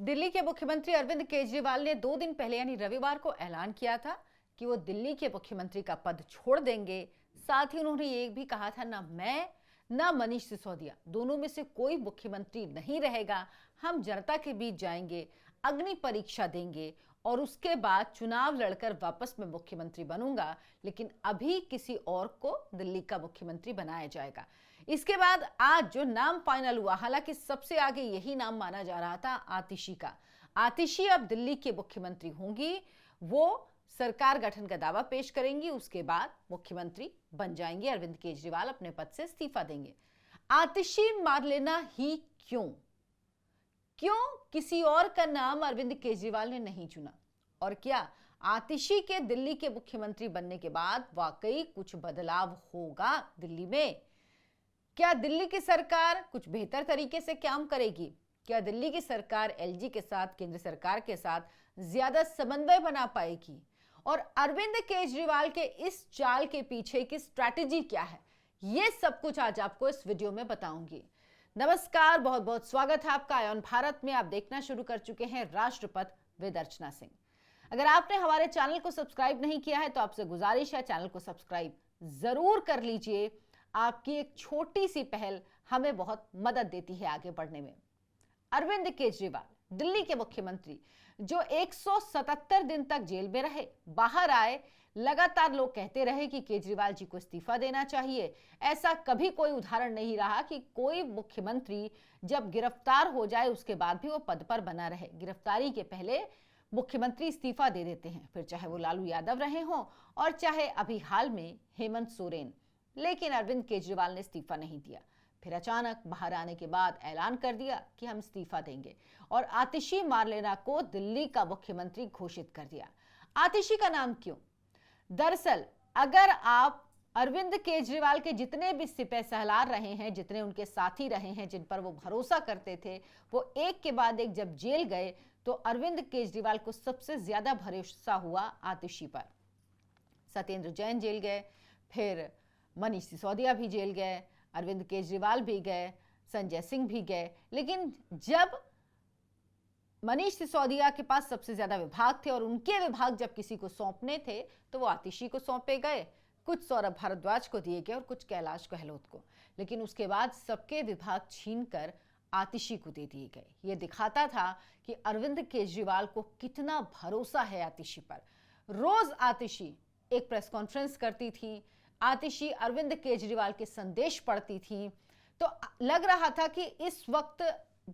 दिल्ली के मुख्यमंत्री अरविंद केजरीवाल ने 2 दिन पहले यानी रविवार को ऐलान किया था कि वो दिल्ली के मुख्यमंत्री का पद छोड़ देंगे। साथ ही उन्होंने ये भी कहा था, ना मैं ना मनीष सिसोदिया, दोनों में से कोई मुख्यमंत्री नहीं रहेगा। हम जनता के बीच जाएंगे, अग्नि परीक्षा देंगे और उसके बाद चुनाव लड़कर वापस मैं मुख्यमंत्री बनूंगा, लेकिन अभी किसी और को दिल्ली का मुख्यमंत्री बनाया जाएगा। इसके बाद आज जो नाम फाइनल हुआ, हालांकि सबसे आगे यही नाम माना जा रहा था आतिशी का। आतिशी अब दिल्ली के मुख्यमंत्री होंगी, वो सरकार गठन का दावा पेश करेंगी, उसके बाद मुख्यमंत्री बन जाएंगे। अरविंद केजरीवाल अपने पद से इस्तीफा देंगे। आतिशी मार लेना ही क्यों किसी और का नाम अरविंद केजरीवाल ने नहीं चुना? और क्या आतिशी के दिल्ली के मुख्यमंत्री बनने के बाद वाकई कुछ बदलाव होगा दिल्ली में? क्या दिल्ली की सरकार कुछ बेहतर तरीके से काम करेगी? क्या दिल्ली की सरकार एलजी के साथ, केंद्र सरकार के साथ ज्यादा समन्वय बना पाएगी? और अरविंद केजरीवाल के इस चाल के पीछे की स्ट्रैटेजी क्या है, ये सब कुछ आज आपको इस वीडियो में बताऊंगी। नमस्कार, बहुत बहुत स्वागत है आपका आयॉन भारत में। आप देखना शुरू कर चुके हैं राष्ट्रपति विद अर्चना सिंह। अगर आपने हमारे चैनल को सब्सक्राइब नहीं किया है तो आपसे गुजारिश है, चैनल को सब्सक्राइब जरूर कर लीजिए। आपकी एक छोटी सी पहल हमें बहुत मदद देती है आगे बढ़ने में। अरविंद केजरीवाल दिल्ली के मुख्यमंत्री जो 177 दिन तक जेल में रहे, बाहर आए, लगातार लोग कहते रहे कि केजरीवाल जी को इस्तीफा देना चाहिए। ऐसा कभी कोई उदाहरण नहीं रहा कि कोई मुख्यमंत्री जब गिरफ्तार हो जाए उसके बाद भी वो पद पर बना रहे। गिरफ्तारी के पहले मुख्यमंत्री इस्तीफा दे देते हैं, फिर चाहे वो लालू यादव रहे हों और चाहे अभी हाल में हेमंत सोरेन। लेकिन अरविंद केजरीवाल ने इस्तीफा नहीं दिया। फिर अचानक बाहर आने के बाद ऐलान कर दिया कि हम इस्तीफा देंगे और आतिशी मारलेना को दिल्ली का मुख्यमंत्री घोषित कर दिया। आतिशी का नाम क्यों? दरअसल अगर आप अरविंद केजरीवाल के जितने भी सिपह सलार रहे हैं, जितने उनके साथी रहे हैं, जिन पर वो भरोसा करते थे, वो एक के बाद एक जब जेल गए तो अरविंद केजरीवाल को सबसे ज्यादा भरोसा हुआ आतिशी पर। सत्येंद्र जैन जेल गए, फिर मनीष सिसोदिया भी जेल गए, अरविंद केजरीवाल भी गए, संजय सिंह भी गए। लेकिन जब मनीष सिसोदिया के पास सबसे ज्यादा विभाग थे और उनके विभाग जब किसी को सौंपने थे तो वो आतिशी को सौंपे गए, कुछ सौरभ भारद्वाज को दिए गए और कुछ कैलाश गहलोत को। लेकिन उसके बाद सबके विभाग छीनकर आतिशी को दे दिए गए। ये दिखाता था कि अरविंद केजरीवाल को कितना भरोसा है आतिशी पर। रोज आतिशी एक प्रेस कॉन्फ्रेंस करती थी, आतिशी अरविंद केजरीवाल के संदेश पढ़ती थी, तो लग रहा था कि इस वक्त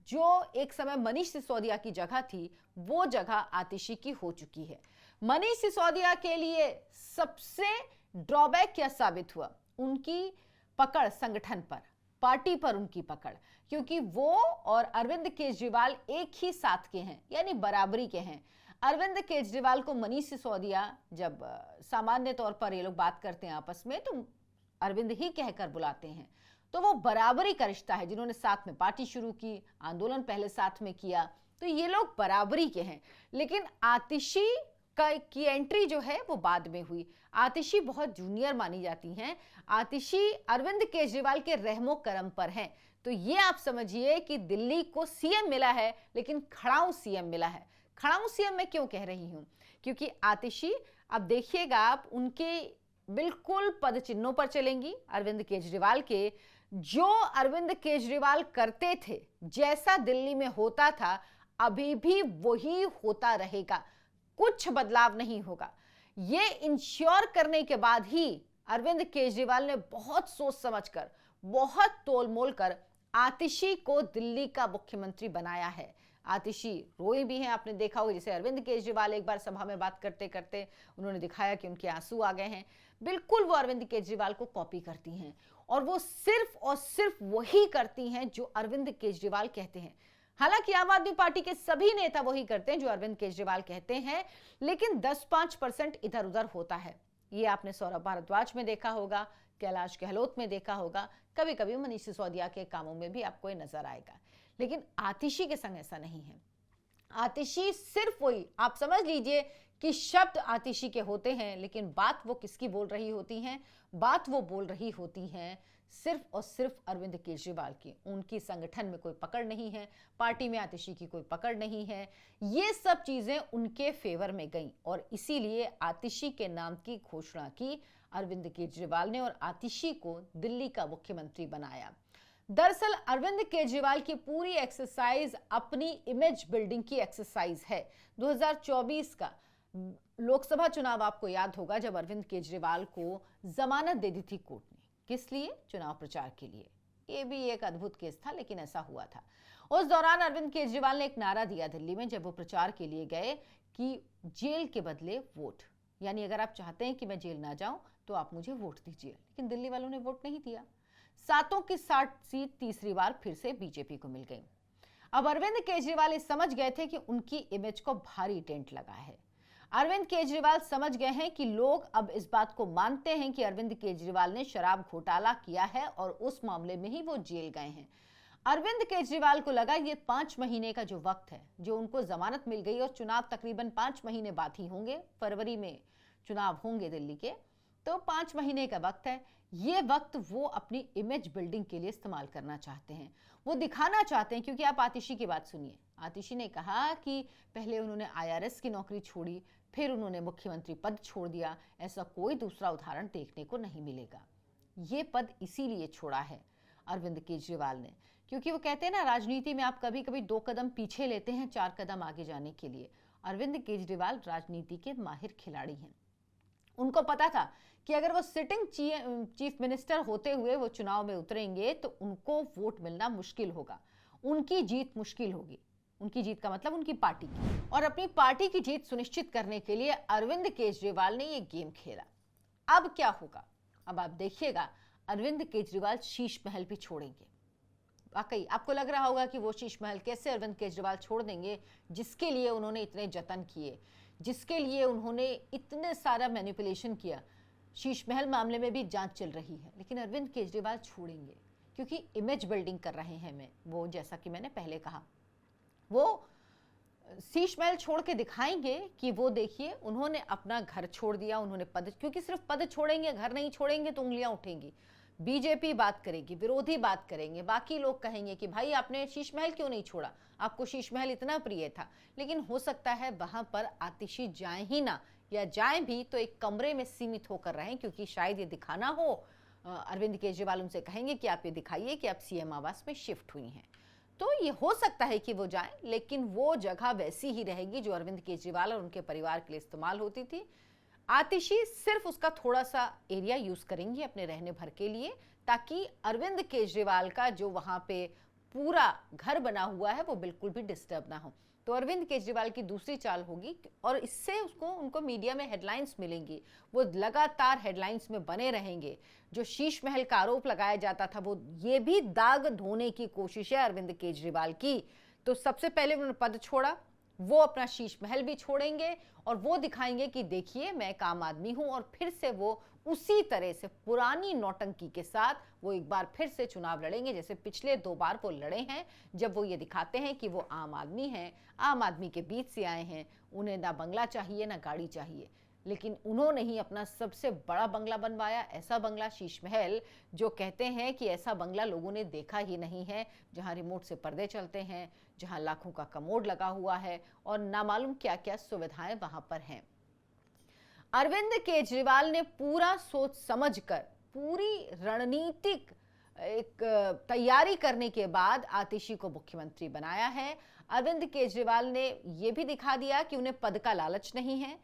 जो एक समय मनीष सिसोदिया की जगह थी वो जगह आतिशी की हो चुकी है। मनीष सिसोदिया के लिए सबसे ड्रॉबैक क्या साबित हुआ? उनकी पकड़ संगठन पर, पार्टी पर उनकी पकड़, क्योंकि वो और अरविंद केजरीवाल एक ही साथ के हैं, यानी बराबरी के हैं। अरविंद केजरीवाल को मनीष सिसोदिया, जब सामान्य तौर पर ये लोग बात करते हैं आपस में तो अरविंद ही कहकर बुलाते हैं, तो वो बराबरी का रिश्ता है। जिन्होंने साथ में पार्टी शुरू की, आंदोलन पहले साथ में किया, तो ये लोग बराबरी के हैं। लेकिन आतिशी की एंट्री जो है वो बाद में हुई। आतिशी बहुत जूनियर मानी जाती हैं। आतिशी अरविंद केजरीवाल के रहमो करम पर हैं। तो ये आप समझिए कि दिल्ली को सीएम मिला है लेकिन खड़ाऊ सीएम मिला है। खड़ाऊ सीएम मैं क्यों कह रही हूं? क्योंकि आतिशी, अब देखिएगा आप, उनके बिल्कुल पद चिन्हों पर चलेंगी अरविंद केजरीवाल के। जो अरविंद केजरीवाल करते थे, जैसा दिल्ली में होता था, अभी भी वही होता रहेगा, कुछ बदलाव नहीं होगा। ये इंश्योर करने के बाद ही अरविंद केजरीवाल ने बहुत सोच समझकर, बहुत तोलमोल कर आतिशी को दिल्ली का मुख्यमंत्री बनाया है। आतिशी रोई भी हैं, आपने देखा होगा। जैसे अरविंद केजरीवाल एक बार सभा में बात करते करते उन्होंने दिखाया कि उनके आंसू आ गए हैं। बिल्कुल वो अरविंद केजरीवाल को कॉपी करती हैं और वो सिर्फ और सिर्फ वही करती हैं जो अरविंद केजरीवाल कहते हैं। हालांकि आम आदमी पार्टी के सभी नेता वही करते हैं जो अरविंद केजरीवाल कहते हैं, लेकिन 10-5% इधर उधर होता है। ये आपने सौरभ भारद्वाज में देखा होगा, कैलाश गहलोत में देखा होगा, कभी कभी मनीष सिसोदिया के कामों में भी आपको ये नजर आएगा। लेकिन आतिशी के संग ऐसा नहीं है। आतिशी सिर्फ वही, आप समझ लीजिए कि शब्द आतिशी के होते हैं, लेकिन बात वो किसकी बोल रही होती हैं? बात वो बोल रही होती हैं सिर्फ और सिर्फ अरविंद केजरीवाल की। उनकी संगठन में कोई पकड़ नहीं है, पार्टी में आतिशी की कोई पकड़ नहीं है। ये सब चीजें उनके फेवर में गईं और इसीलिए आतिशी के नाम की घोषणा की अरविंद केजरीवाल ने और आतिशी को दिल्ली का मुख्यमंत्री बनाया। दरअसल अरविंद केजरीवाल की पूरी एक्सरसाइज अपनी इमेज बिल्डिंग की एक्सरसाइज है। 2024 का लोकसभा चुनाव आपको याद होगा, जब अरविंद केजरीवाल को जमानत दे दी थी कोर्ट ने। किस लिए? चुनाव प्रचार के लिए। ये भी एक अद्भुत केस था, लेकिन ऐसा हुआ था। उस दौरान अरविंद केजरीवाल ने एक नारा दिया दिल्ली में, जब वो प्रचार के लिए गए, कि जेल के बदले वोट। यानी अगर आप चाहते हैं कि मैं जेल ना जाऊं तो आप मुझे वोट दीजिए। लेकिन दिल्ली वालों ने वोट नहीं दिया। 7 की 60 सीट तीसरी बार फिर से बीजेपी को मिल गई। अब अरविंद केजरीवाल समझ गए थे कि उनकी इमेज को भारी डेंट लगा है। अरविंद केजरीवाल समझ गए हैं कि लोग अब इस बात को मानते हैं कि अरविंद केजरीवाल ने शराब घोटाला किया है और उस मामले में ही वो जेल गए हैं। अरविंद केजरीवाल को लगा ये 5 महीने का जो वक्त है, जो उनको जमानत मिल गई और चुनाव तकरीबन 5 महीने बाद ही होंगे, फरवरी में चुनाव होंगे दिल्ली के, तो 5 महीने का वक्त है। ये वक्त वो अपनी इमेज बिल्डिंग के लिए इस्तेमाल करना चाहते हैं। वो दिखाना चाहते हैं, क्योंकि आप आतिशी की बात सुनिए। आतिशी ने कहा कि पहले उन्होंने IRS की नौकरी छोड़ी, फिर उन्होंने मुख्यमंत्री पद छोड़ दिया। ऐसा कोई दूसरा उदाहरण देखने को नहीं मिलेगा। ये पद इसीलिए छोड़ा है अरविंद केजरीवाल ने, क्योंकि वो कहते हैं ना, राजनीति में आप कभी कभी 2 कदम पीछे लेते हैं 4 कदम आगे जाने के लिए। अरविंद केजरीवाल राजनीति के माहिर खिलाड़ी हैं। उनको पता था कि अगर वो सिटिंग चीफ मिनिस्टर होते हुए वो चुनाव में उतरेंगे तो उनको वोट मिलना मुश्किल होगा, उनकी जीत मुश्किल होगी। उनकी जीत का मतलब उनकी पार्टी की। और अपनी पार्टी की जीत सुनिश्चित करने के लिए अरविंद केजरीवाल ने ये गेम खेला। अब क्या होगा? अब आप देखिएगा, अरविंद केजरीवाल शीश महल भी छोड़ेंगे। वाकई आपको लग रहा होगा कि वो शीश महल कैसे अरविंद केजरीवाल छोड़ देंगे, जिसके लिए उन्होंने इतने जतन किए, जिसके लिए उन्होंने इतने सारा मैनिपुलेशन किया। शीश महल मामले में भी जांच चल रही है, लेकिन अरविंद केजरीवाल छोड़ेंगे, क्योंकि इमेज बिल्डिंग कर रहे हैं वो। जैसा कि मैंने पहले कहा, वो शीश महल छोड़ के दिखाएंगे कि वो देखिए, उन्होंने अपना घर छोड़ दिया, उन्होंने पद, क्योंकि सिर्फ पद छोड़ेंगे, घर नहीं छोड़ेंगे तो उंगलियां उठेंगी। बीजेपी बात करेगी, विरोधी बात करेंगे, बाकी लोग कहेंगे कि भाई आपने शीश महल क्यों नहीं छोड़ा, आपको शीश महल इतना प्रिय था। लेकिन हो सकता है वहां पर आतिशी जाए ही ना, या जाए भी तो एक कमरे में सीमित होकर रहें, क्योंकि शायद ये दिखाना हो। अरविंद केजरीवाल उनसे कहेंगे कि आप ये दिखाइए कि आप CM आवास में शिफ्ट हुई हैं। तो ये हो सकता है कि वो जाएं, लेकिन वो जगह वैसी ही रहेगी जो अरविंद केजरीवाल और उनके परिवार के लिए इस्तेमाल होती थी। आतिशी सिर्फ उसका थोड़ा सा एरिया यूज करेंगी अपने रहने भर के लिए, ताकि अरविंद केजरीवाल का जो वहां पे पूरा घर बना हुआ है वो बिल्कुल भी डिस्टर्ब ना हो। तो अरविंद केजरीवाल की दूसरी चाल होगी, और इससे उनको मीडिया में हेडलाइंस मिलेंगी, वो लगातार हेडलाइंस में बने रहेंगे। जो शीश महल का आरोप लगाया जाता था, वो ये भी दाग धोने की कोशिश है अरविंद केजरीवाल की। तो सबसे पहले उन्होंने पद छोड़ा, वो अपना शीश महल भी छोड़ेंगे और वो दिखाएंगे कि देखिए मैं एक आम आदमी हूं। और फिर से वो उसी तरह से पुरानी नौटंकी के साथ वो एक बार फिर से चुनाव लड़ेंगे, जैसे पिछले 2 बार वो लड़े हैं, जब वो ये दिखाते हैं कि वो आम आदमी हैं, आम आदमी के बीच से आए हैं, उन्हें ना बंगला चाहिए ना गाड़ी चाहिए। लेकिन उन्होंने ही अपना सबसे बड़ा बंगला बनवाया, ऐसा बंगला शीश महल, जो कहते हैं कि ऐसा बंगला लोगों ने देखा ही नहीं है, जहां रिमोट से पर्दे चलते हैं, जहां लाखों का कमोड लगा हुआ है और ना मालूम क्या क्या सुविधाएं वहां पर हैं। अरविंद केजरीवाल ने पूरा सोच समझकर, पूरी रणनीतिक एक तैयारी करने के बाद आतिशी को मुख्यमंत्री बनाया है। अरविंद केजरीवाल ने यह भी दिखा दिया कि उन्हें पद का लालच नहीं है।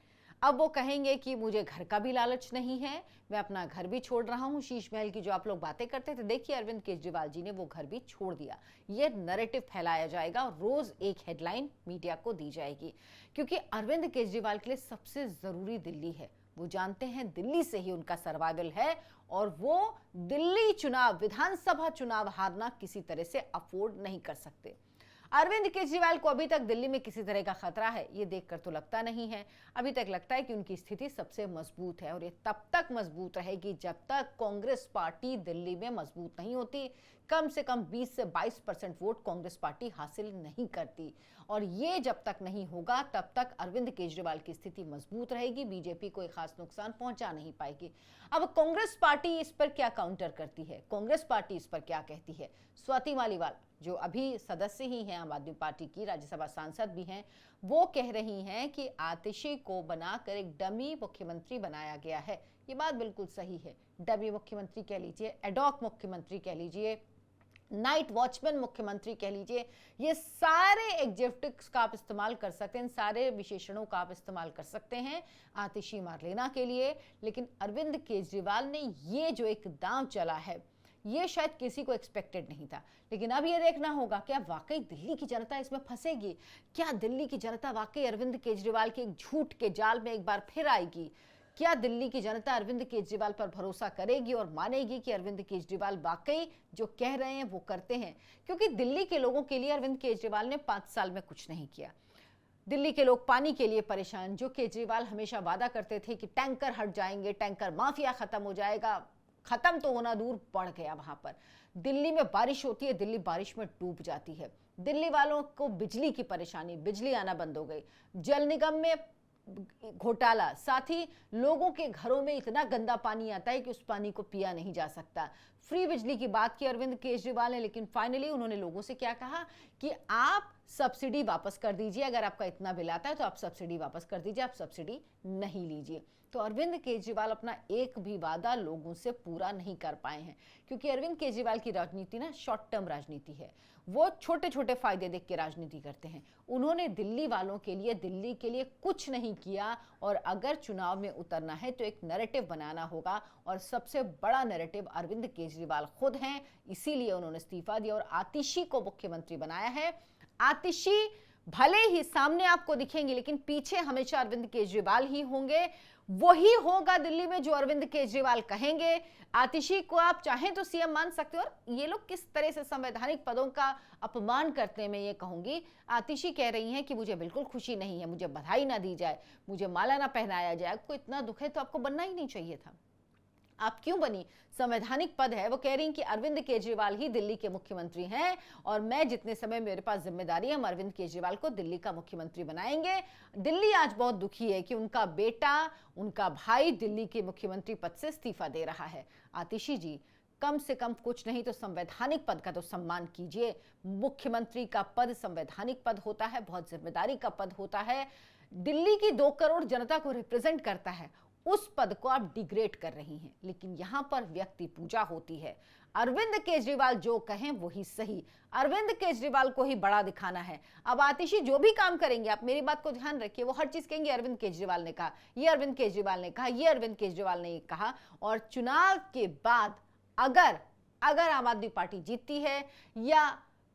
अब वो कहेंगे कि मुझे घर का भी लालच नहीं है, मैं अपना घर भी छोड़ रहा हूं। शीश महल की जो आप लोग बातें करते थे, देखिए अरविंद केजरीवाल जी ने वो घर भी छोड़ दिया। ये नैरेटिव फैलाया जाएगा और रोज एक हेडलाइन मीडिया को दी जाएगी, क्योंकि अरविंद केजरीवाल के लिए सबसे जरूरी दिल्ली है। वो जानते हैं दिल्ली से ही उनका सर्वाइवल है, और वो दिल्ली चुनाव, विधानसभा चुनाव हारना किसी तरह से अफोर्ड नहीं कर सकते। अरविंद केजरीवाल को अभी तक दिल्ली में किसी तरह का खतरा है, ये देखकर तो लगता नहीं है। अभी तक लगता है कि उनकी स्थिति सबसे मजबूत है, और ये तब तक मजबूत रहेगी जब तक कांग्रेस पार्टी दिल्ली में मजबूत नहीं होती, कम से कम 20 से 22% वोट कांग्रेस पार्टी हासिल नहीं करती। और ये जब तक नहीं होगा तब तक अरविंद केजरीवाल की स्थिति मजबूत रहेगी, बीजेपी को एक खास नुकसान पहुंचा नहीं पाएगी। अब कांग्रेस पार्टी इस पर क्या काउंटर करती है, कांग्रेस पार्टी इस पर क्या कहती है? स्वाति मालीवाल जो अभी सदस्य ही हैं आम आदमी पार्टी की, राज्यसभा सांसद भी हैं, वो कह रही हैं कि आतिशी को बनाकर एक डमी मुख्यमंत्री बनाया गया है। ये बात बिल्कुल सही है। डमी मुख्यमंत्री कह लीजिए, एडॉक मुख्यमंत्री कह लीजिए, नाइट वॉचमैन मुख्यमंत्री कह लीजिए, ये सारे एडजेक्टिव्स का आप इस्तेमाल कर सकते हैं, सारे विशेषणों का आप इस्तेमाल कर सकते हैं आतिशी मारलेना के लिए। लेकिन अरविंद केजरीवाल ने ये जो एक दांव चला है, ये शायद किसी को एक्सपेक्टेड नहीं था। लेकिन अब ये देखना होगा क्या वाकई दिल्ली की जनता इसमें फंसेगी, क्या दिल्ली की जनता वाकई अरविंद केजरीवाल के एक झूठ के जाल में एक बार फिर आएगी, क्या दिल्ली की जनता अरविंद केजरीवाल पर भरोसा करेगी और मानेगी कि अरविंद केजरीवाल वाकई जो कह रहे हैं वो करते हैं? क्योंकि दिल्ली के लोगों के लिए अरविंद केजरीवाल ने 5 साल में कुछ नहीं किया। दिल्ली के लोग पानी के लिए परेशान, जो केजरीवाल हमेशा वादा करते थे कि टैंकर हट जाएंगे, टैंकर माफिया खत्म हो जाएगा, खत्म तो होना दूर बढ़ गया। वहां पर दिल्ली में बारिश होती है, दिल्ली बारिश में डूब जाती है। दिल्ली वालों को बिजली की परेशानी, बिजली आना बंद हो गई, जल निगम में घोटाला, साथ ही लोगों के घरों में इतना गंदा पानी आता है कि उस पानी को पिया नहीं जा सकता। फ्री बिजली की बात की अरविंद केजरीवाल ने, लेकिन फाइनली उन्होंने लोगों से क्या कहा कि आप सब्सिडी वापस कर दीजिए, अगर आपका इतना बिल आता है तो आप सब्सिडी वापस कर दीजिए, आप सब्सिडी नहीं लीजिए। तो अरविंद केजरीवाल अपना एक भी वादा लोगों से पूरा नहीं कर पाए हैं, क्योंकि अरविंद केजरीवाल की राजनीति ना शॉर्ट टर्म राजनीति है, वो छोटे छोटे फायदे देख के राजनीति करते हैं। उन्होंने दिल्ली वालों के लिए, दिल्ली के लिए कुछ नहीं किया। और अगर चुनाव में उतरना है तो एक नैरेटिव बनाना होगा, और सबसे बड़ा नैरेटिव अरविंद केजरीवाल खुद हैं। इसीलिए उन्होंने इस्तीफा दिया और आतिशी को मुख्यमंत्री बनाया है। आतिशी भले ही सामने आपको दिखेंगे, लेकिन पीछे हमेशा अरविंद केजरीवाल ही होंगे। वही होगा दिल्ली में जो अरविंद केजरीवाल कहेंगे। आतिशी को आप चाहें तो सीएम मान सकते हो। और ये लोग किस तरह से संवैधानिक पदों का अपमान करते हैं, मैं ये कहूंगी। आतिशी कह रही हैं कि मुझे बिल्कुल खुशी नहीं है, मुझे बधाई ना दी जाए, मुझे माला ना पहनाया जाए। आपको इतना दुख है तो आपको बनना ही नहीं चाहिए था, आप क्यों बनी? संवैधानिक पद है। वो कह रही हैं कि अरविंद केजरीवाल ही दिल्ली के मुख्यमंत्री हैं, और मैं जितने समय मेरे पास जिम्मेदारी है, हम अरविंद केजरीवाल को दिल्ली का मुख्यमंत्री बनाएंगे। दिल्ली आज बहुत दुखी है कि उनका बेटा, उनका भाई दिल्ली के मुख्यमंत्री पद से इस्तीफा दे रहा है। आतिशी जी, कम से कम कुछ नहीं तो संवैधानिक पद का तो सम्मान कीजिए। मुख्यमंत्री का पद संवैधानिक पद होता है, बहुत जिम्मेदारी का पद होता है, दिल्ली की 2 करोड़ जनता को रिप्रेजेंट करता है। उस पद को आप डिग्रेड कर रही हैं। लेकिन यहां पर व्यक्ति पूजा होती है। अरविंद केजरीवाल जो कहें वही सही, अरविंद केजरीवाल को ही बड़ा दिखाना है। अब आतिशी जो भी काम करेंगे, आप मेरी बात को ध्यान रखिए, वो हर चीज कहेंगे अरविंद केजरीवाल ने कहा, ये अरविंद केजरीवाल ने कहा, ये अरविंद केजरीवाल ने कहा। और चुनाव के बाद अगर आम आदमी पार्टी जीतती है या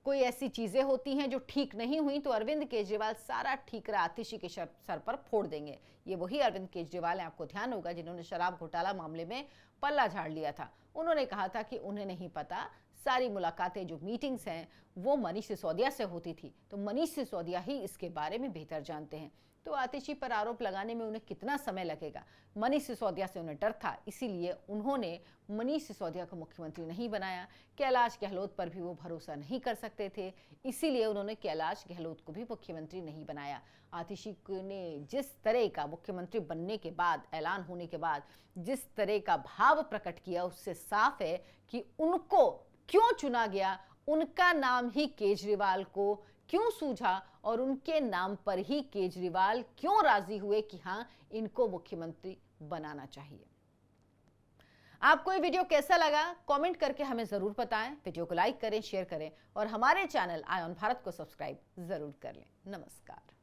कोई ऐसी चीजें होती हैं जो ठीक नहीं हुई, तो अरविंद केजरीवाल सारा ठीकरा आतिशी के सर पर फोड़ देंगे। ये वही अरविंद केजरीवाल है, आपको ध्यान होगा, जिन्होंने शराब घोटाला मामले में पल्ला झाड़ लिया था। उन्होंने कहा था कि उन्हें नहीं पता, सारी मुलाकातें, जो मीटिंग्स हैं, वो मनीष सिसोदिया से होती थी, तो मनीष सिसोदिया ही इसके बारे में बेहतर जानते हैं। तो आतिशी पर आरोप लगाने में उन्हें कितना समय लगेगा? मनीष सिसोदिया से उन्हें डर था, इसीलिए उन्होंने मनीष सिसोदिया को मुख्यमंत्री नहीं बनाया। कैलाश गहलोत पर भी वो भरोसा नहीं कर सकते थे, इसीलिए उन्होंने कैलाश गहलोत को भी मुख्यमंत्री नहीं बनाया। आतिशी ने जिस तरह का मुख्यमंत्री बनने के बाद, ऐलान होने के बाद जिस तरह का भाव प्रकट किया, उससे साफ है कि उनको क्यों चुना गया, उनका नाम ही केजरीवाल को क्यों सूझा, और उनके नाम पर ही केजरीवाल क्यों राजी हुए कि हां, इनको मुख्यमंत्री बनाना चाहिए। आपको ये वीडियो कैसा लगा कमेंट करके हमें जरूर बताएं। वीडियो को लाइक करें, शेयर करें, और हमारे चैनल आय ऑन भारत को सब्सक्राइब जरूर कर लें। नमस्कार।